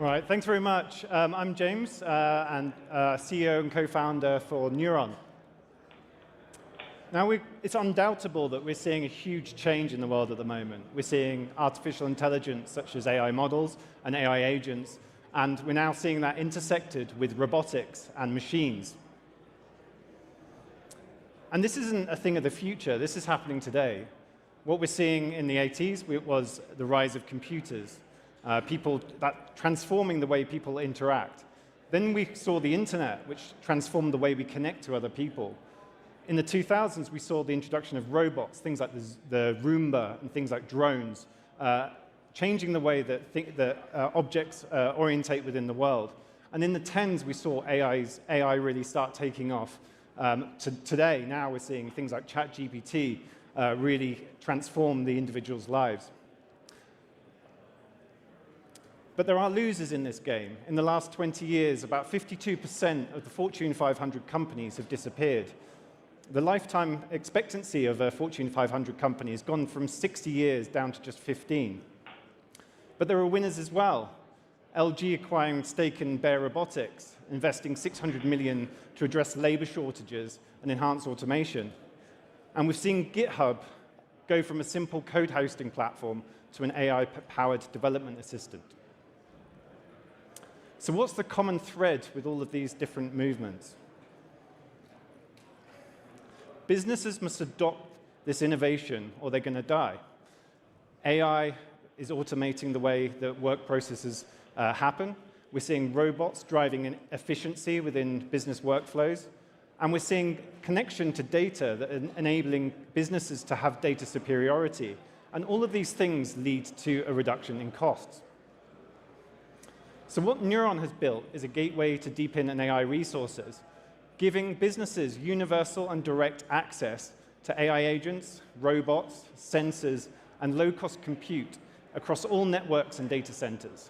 All right, thanks very much. I'm James, and CEO and co-founder for Neuron. Now, it's undoubtable that we're seeing a huge change in the world at the moment. We're seeing artificial intelligence, such as AI models and AI agents, and we're now seeing that intersected with robotics and machines. And this isn't a thing of the future. This is happening today. What we're seeing in the 80s was the rise of computers, transforming the way people interact. Then we saw the internet, which transformed the way we connect to other people. In the 2000s, we saw the introduction of robots, things like the Roomba and things like drones, changing the way that objects orientate within the world. And in the 10s, we saw AI really start taking off. Today, now we're seeing things like ChatGPT really transform the individual's lives. But there are losers in this game. In the last 20 years, about 52% of the Fortune 500 companies have disappeared. The lifetime expectancy of a Fortune 500 company has gone from 60 years down to just 15. But there are winners as well. LG acquiring stake in Bear Robotics, investing $600 million to address labor shortages and enhance automation. And we've seen GitHub go from a simple code hosting platform to an AI-powered development assistant. So what's the common thread with all of these different movements? Businesses must adopt this innovation or they're going to die. AI is automating the way that work processes happen. We're seeing robots driving efficiency within business workflows. And we're seeing connection to data that are enabling businesses to have data superiority. And all of these things lead to a reduction in costs. So what Neuron has built is a gateway to DePIN and AI resources, giving businesses universal and direct access to AI agents, robots, sensors, and low-cost compute across all networks and data centers.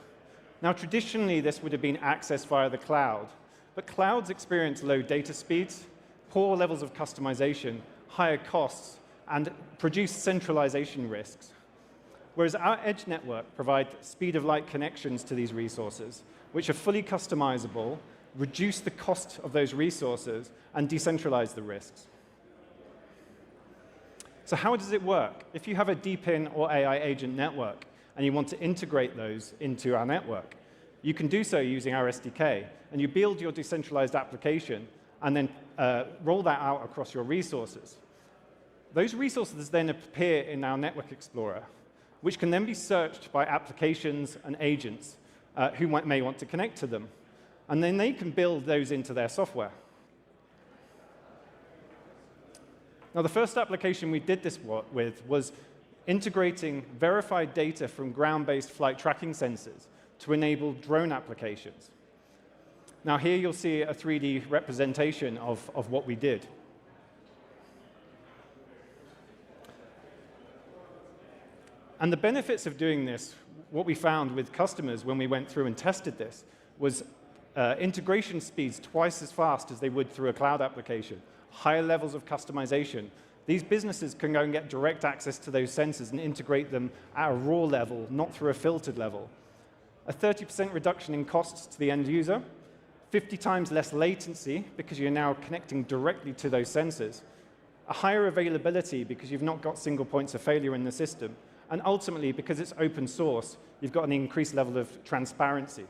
Now, traditionally, this would have been accessed via the cloud, but clouds experience low data speeds, poor levels of customization, higher costs, and produce centralization risks. Whereas our edge network provides speed-of-light connections to these resources, which are fully customizable, reduce the cost of those resources, and decentralize the risks. So how does it work? If you have a DePIN or AI agent network and you want to integrate those into our network, you can do so using our SDK. And you build your decentralized application and then roll that out across your resources. Those resources then appear in our Network Explorer, which can then be searched by applications and agents who may want to connect to them. And then they can build those into their software. Now, the first application we did this with was integrating verified data from ground-based flight tracking sensors to enable drone applications. Now, here you'll see a 3D representation of what we did. And the benefits of doing this, what we found with customers when we went through and tested this, was integration speeds twice as fast as they would through a cloud application, higher levels of customization. These businesses can go and get direct access to those sensors and integrate them at a raw level, not through a filtered level. A 30% reduction in costs to the end user, 50 times less latency because you're now connecting directly to those sensors, a higher availability because you've not got single points of failure in the system, and ultimately, because it's open source, you've got an increased level of transparency.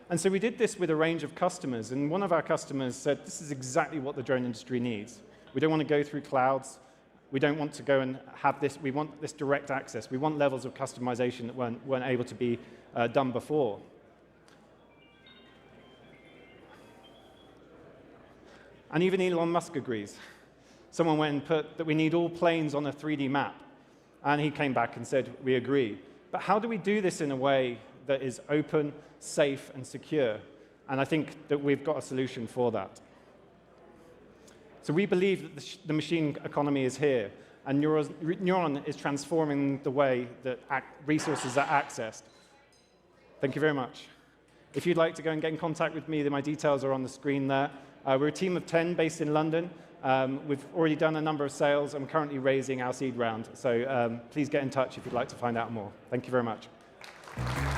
And so we did this with a range of customers, and one of our customers said, this is exactly what the drone industry needs. We don't want to go through clouds. We don't want to go and have this. We want this direct access. We want levels of customization that weren't able to be done before. And even Elon Musk agrees. Someone went and put that we need all planes on a 3D map. And he came back and said, we agree. But how do we do this in a way that is open, safe, and secure? And I think that we've got a solution for that. So we believe that the machine economy is here, and Neuron is transforming the way that resources are accessed. Thank you very much. If you'd like to go and get in contact with me, then my details are on the screen there. We're a team of 10 based in London. We've already done a number of sales. I'm currently raising our seed round. So please get in touch if you'd like to find out more. Thank you very much. you.